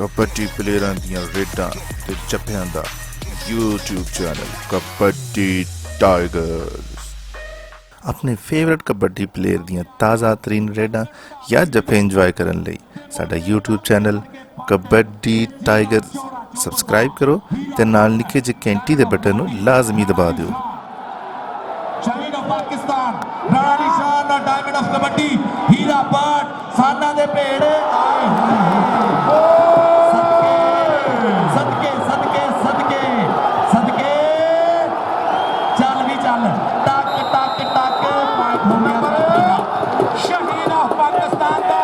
कबड्डी प्लेयरां दियां रेडां ते जप्फियां दा यूट्यूब चैनल कबड्डी टाइगर्स। अपने फेवरेट कबड्डी प्लेयर दियां ताज़ा तरीन रेडां या जप्फे इंजॉय करन लई साडा YouTube channel kabaddi tigers subscribe करो ते नाल लिखे जे घंटी दे बटन नूं लाजमी दबा दिओ। Shine of Pakistan, Rana di Shan, diamond of Kabaddi, Heera part, Sana de pede, sadke, sadke, sadke, sadke, chal vi chal, tak, tak, tak, Shaheen of Pakistan da,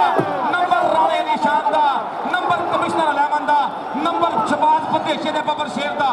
number Rana di Shan da, number Commissioner Lyee da, number Shabaz Padeshe de Babar Sher da.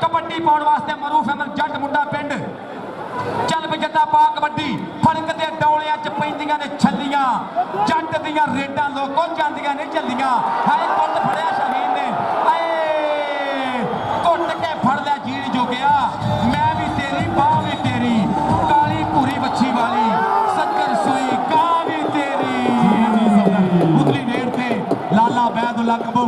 Kabaddi पाउण वास्ते मरूफ अहमद जट मुंडा पिंड चल बजदा पा कबड्डी फड़क दे डौलियां च पैंदियां ने छल्लियां जट दियां रेडां लोगों जांदियां ने झल्लियां हाय कुੱਟ फड़िया शहीन ने हाय कुੱਟ के फड़ लिया जीण जो गया मैं भी तेरी बाह भी तेरी काली भूरी बच्ची वाली सच्चर सुई गां भी तेरी उतली नेड़ थे लाला बैदुल्ला कबू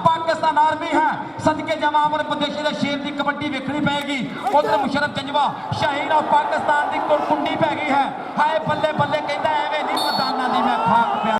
पाकिस्तान आर्मी है सदके जमा अमर प्रदेश के शेर की कबड्डी वेखनी पेगी उधर मुशरफ जंजवा शहीद ऑफ पाकिस्तान की कुंडी पै गई है हाय बल्ले बल्ले कहता एवें नहीं मैदाना दी मैं खाक पिया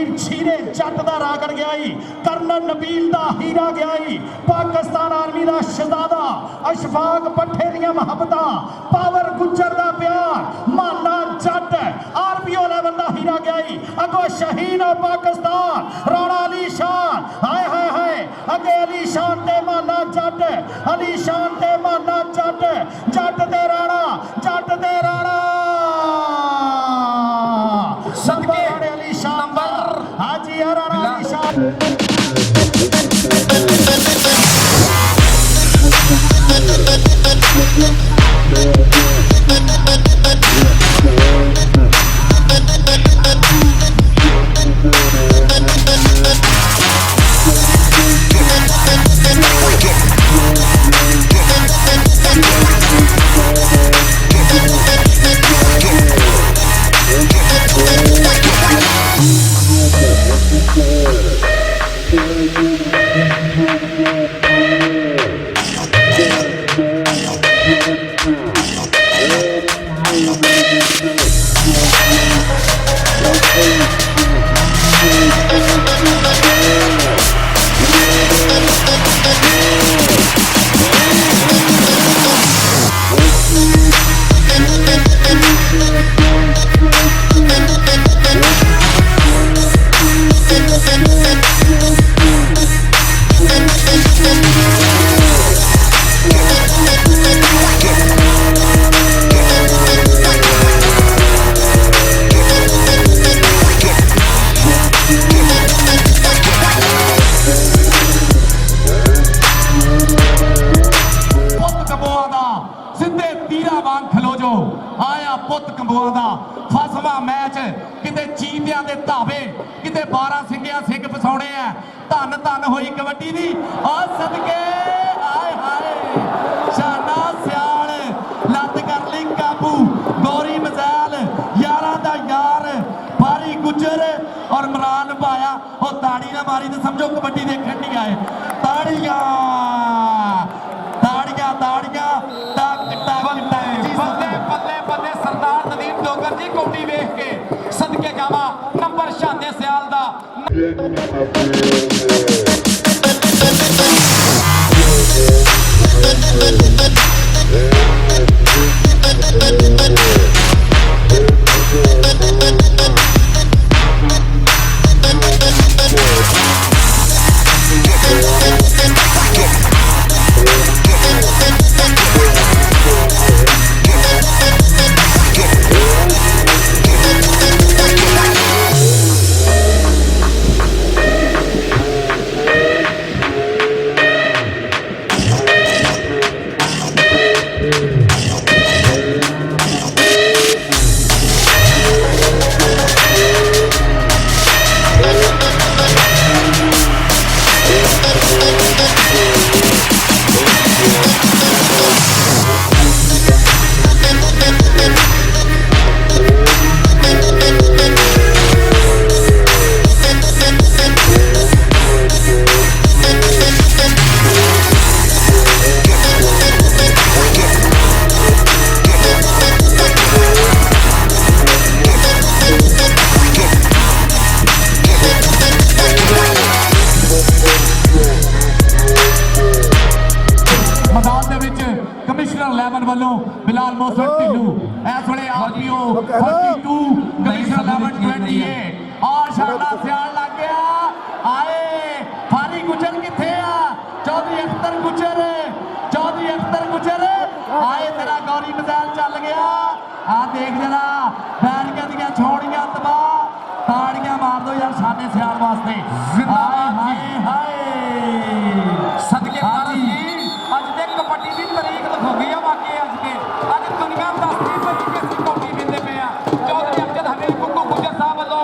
वीर छीरे जट दा रागड़ गया ही कर्नल नबील दा हीरा गया ही पाकिस्तान आर्मी दा शहजादा अशफाक पट्ठे दियां मुहब्बतां पावर गुज्जर दा प्यार माना जट आरपीओ लेवल दा हीरा गया ही अगो शहीन ऑफ पाकिस्तान राणा अली शान हाय हाय हाय अगे अली शान ते माना जट अली शान ते माना जट जट ते राणा जट ते राणा सदके अली शान नंबर हाजी राणा अली शान किते 12 सिंगिया सिंह फसाने है धन धन हुई कबड्डी दी और सदके आए हाय शाना सियाल लत कर ली काबू गौरी मजैल यारा दा यार भारी गुजर और मरान पाया और ताड़ी ना मारी तो समझो कबड्डी देखने नहीं आए ताड़ियां ताड़ियां ताड़ियां बल्ले बल्ले बल्ले सरदार नदीम डोगर जी कबड्डी वेख के सदके जावा नंबर शाने सियाल दा और शाना सियाल लग गया आए फारी गुजर किथे चौधरी अख्तर गुजर आए तेरा गौरी मजैल चल गया आ देख जरा बैरिया दियां छोड़ियां तबाह ताड़ियां मार दो यार शाने सियाल वास्ते हाय हाय हाय सदके अज दे कबड्डी की तरीक लिखोगी है वाकई अज दुनिया दसती पई कि असं कबड्डी खेलते पे चौधरी अमजद हमीद कुक्कू गुजर साहब वालों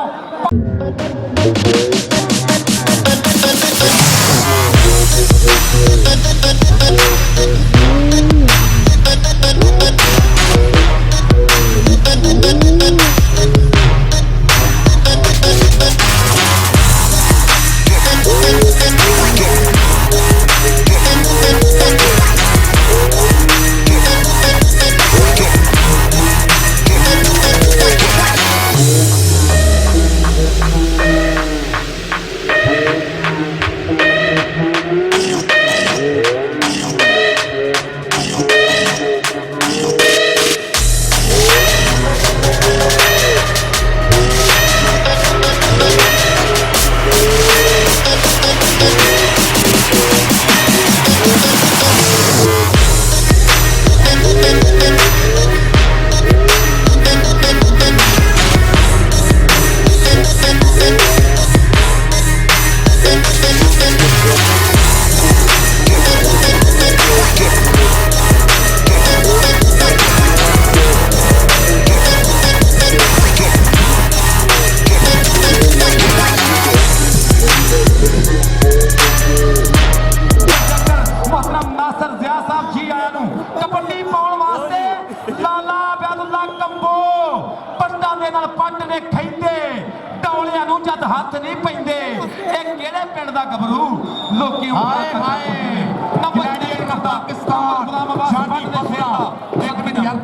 हथ नहीं पेंदे किहड़े पिंड दा गबरू लोकी हाय हाय नंबर पाकिस्तान शानी बसरा एक मिनट यार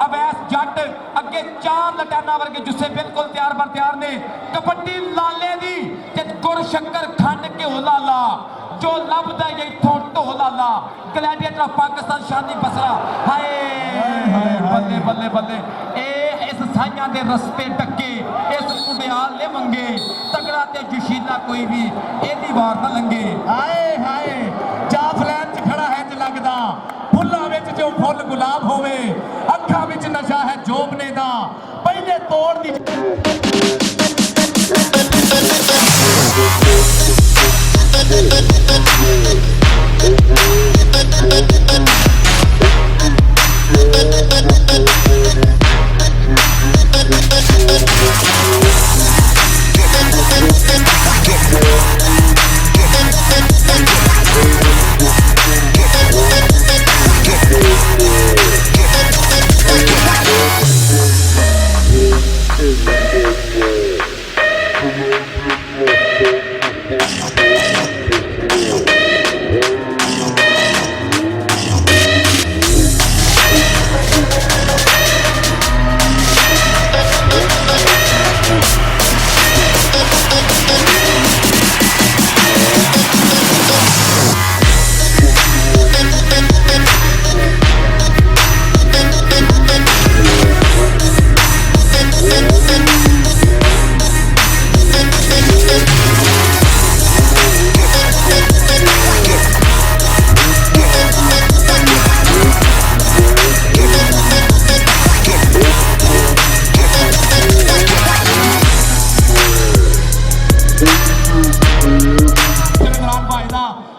अवैस जट अगे चार लटैना वर्गे जुस्से बिल्कुल तैयार बर तैयार ने कबड्डी लाले दी ते गुर शक्कर खंड घ्यो लाला जो लभदा इथों ढो लाला ग्लैडिएटर पाकिस्तान शानी बसरा हाय बल्ले बल्ले बल्ले ए इस साइयां दे रस्ते टक्के इस कुड़ियाल ले मंगे तगड़ा ते जशीला कोई भी एदी वार ना लंगे हाय हाय जाफलैन च खड़ा है च लगदा फुल्लां विच जो फुल गुलाब होवे अखां विच नशा है जोबने दा पहले तोड़ दी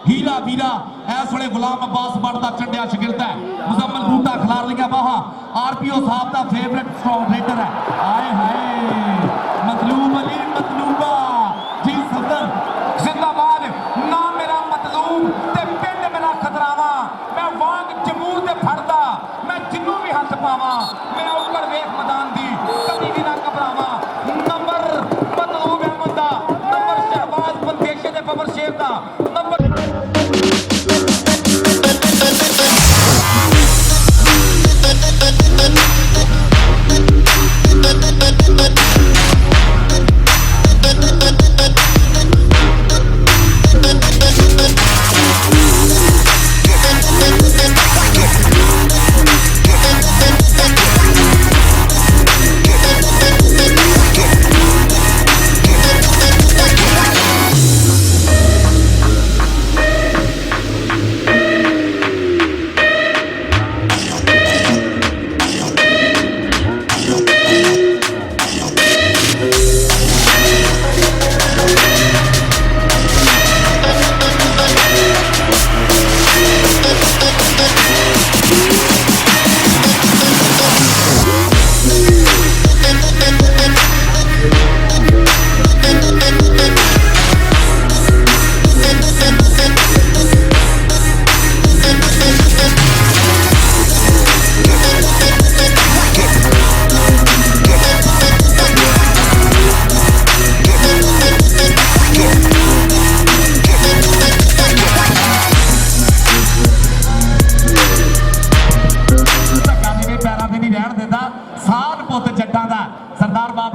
हीरा वीरा इस वे गुलाम अब्बास बट का चंडिया शिगिरद है मुजम्मल बूटा खिलार लिया बाहा आरपीओ साहब का फेवरेट स्ट्रॉन्ग रेडर है आए हाय मतलूब अली मतलूबा जी सदर जिंदाबाद ना मेरा मतलूब ते पिंड मेरा खतरावा मैं वांग जमूर ते फड़दा मैं जिन्नू भी हथ पावा मैं उकर वेख मैदान दी कभी भी ना घबरावा नंबर मतलूब अहमद दा नंबर शहबाज बंदेशे दे पवर शेर दा नंबर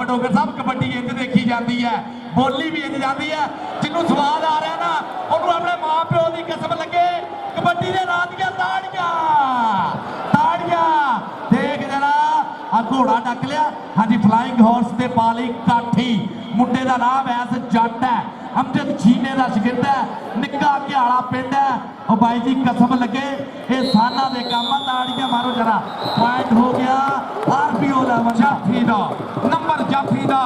ਡੋਗਰ ਸਾਹਿਬ ਕਬੱਡੀ ਇੰਜ ਦੇਖੀ ਜਾਂਦੀ ਹੈ, ਬੋਲੀ ਵੀ ਇੰਜ ਜਾਂਦੀ ਹੈ। ਜਿਹਨੂੰ ਸਵਾਦ ਆ ਰਿਹਾ ਨਾ ਉਹਨੂੰ ਆਪਣੇ ਮਾਂ ਪਿਓ ਦੀ ਕਿਸਮ ਲੱਗੇ। ਕਬੱਡੀ ਦੇ ਰਾਹ ਦੀਆਂ ਤਾੜੀਆਂ ਤਾੜੀਆਂ ਦੇਖ ਜਰਾ ਆ ਘੋੜਾ ਡੱਕ ਲਿਆ। ਹਾਂਜੀ ਫਲਾਈਂਗ ਹਾਰਸ ਤੇ ਪਾ ਲਈ ਕਾਠੀ। ਮੁੰਡੇ ਦਾ ਨਾਮ ਐਸ ਜੱਟ ਹੈ, ਅਮਜਦ ਛੀਨੇ ਦਾ ਸ਼ਗਿਰਦ ਹੈ, ਨਿੱਕਾ ਘਿਆਲਾ ਪਿੰਡ ਹੈ। ਉਹ ਬਾਈ ਜੀ ਕਸਮ ਲੱਗੇ ਇਹ ਸਾਨਾ ਦੇ ਕੰਮ ਆ। ਤਾੜੀਆਂ ਮਾਰੋ ਜਰਾ। ਪੁਆਇੰਟ ਹੋ ਗਿਆ ਆਰਪੀਓ ਦਾ ਜਾਫੀ ਦਾ ਨੰਬਰ ਜਾਫੀ ਦਾ।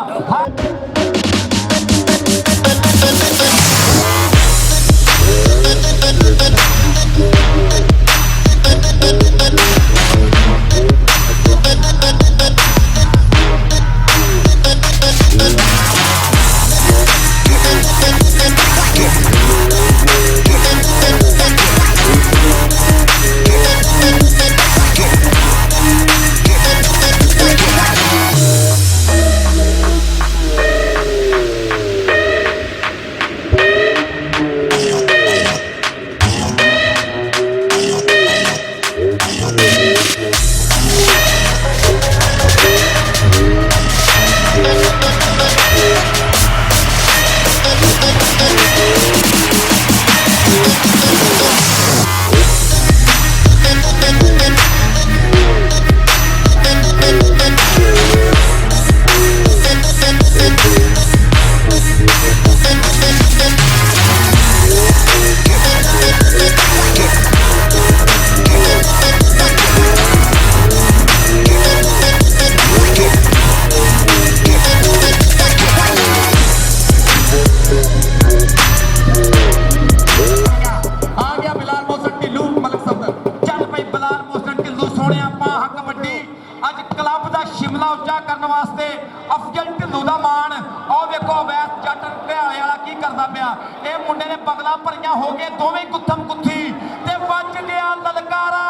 अवैध जट ढियाले वाला की करता पिया। ये मुंडे ने बगला भरियां हो गए दोवें गुत्थम गुत्थी ते बच गया ललकारा।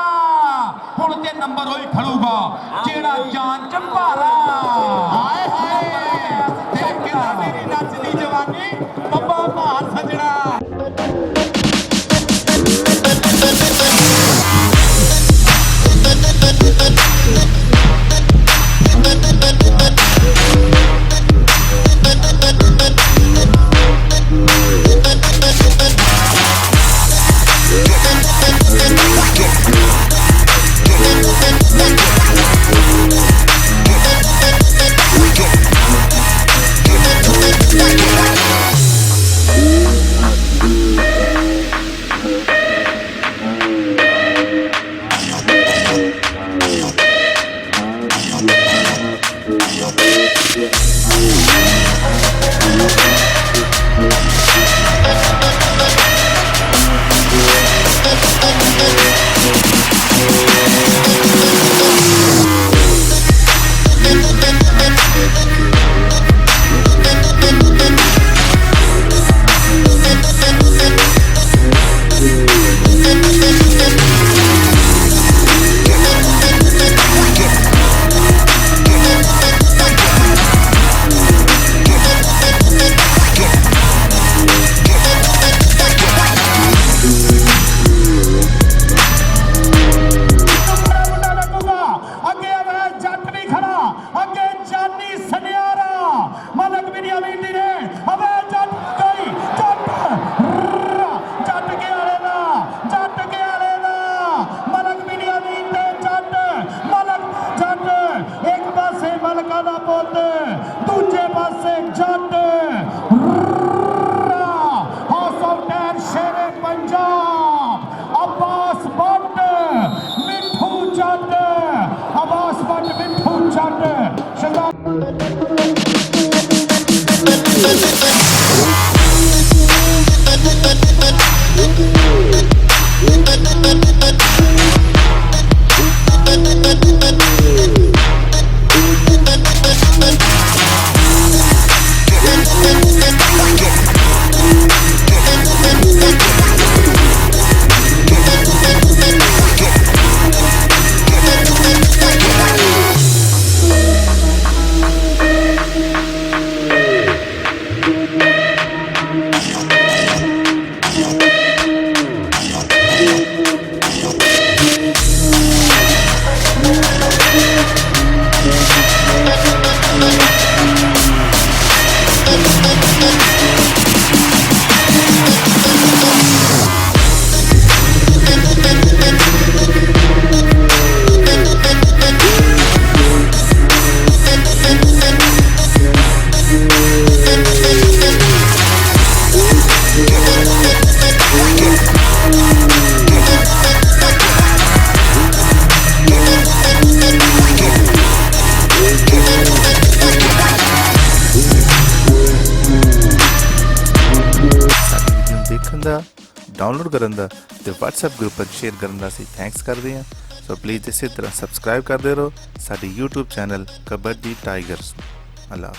हुण ते नंबर होई खड़ूगा जेड़ा जान च भारा। हाय हाय देख के मेरी नचदी जवानी बब्बा भार सजना। ਡਾਊਨਲੋਡ ਕਰਨ ਦਾ ਤੇ WhatsApp ਗਰੁੱਪ ਵਿੱਚ ਸ਼ੇਅਰ ਕਰਨ ਦਾ ਅਸੀਂ ਥੈਂਕਸ ਕਰਦੇ ਹਾਂ। ਸੋ ਪਲੀਜ਼ ਇਸੇ ਤਰ੍ਹਾਂ ਸਬਸਕ੍ਰਾਈਬ ਕਰਦੇ ਰਹੋ ਸਾਡੀ YouTube ਚੈਨਲ ਕਬੱਡੀ ਟਾਈਗਰਸ। ਅੱਲਾ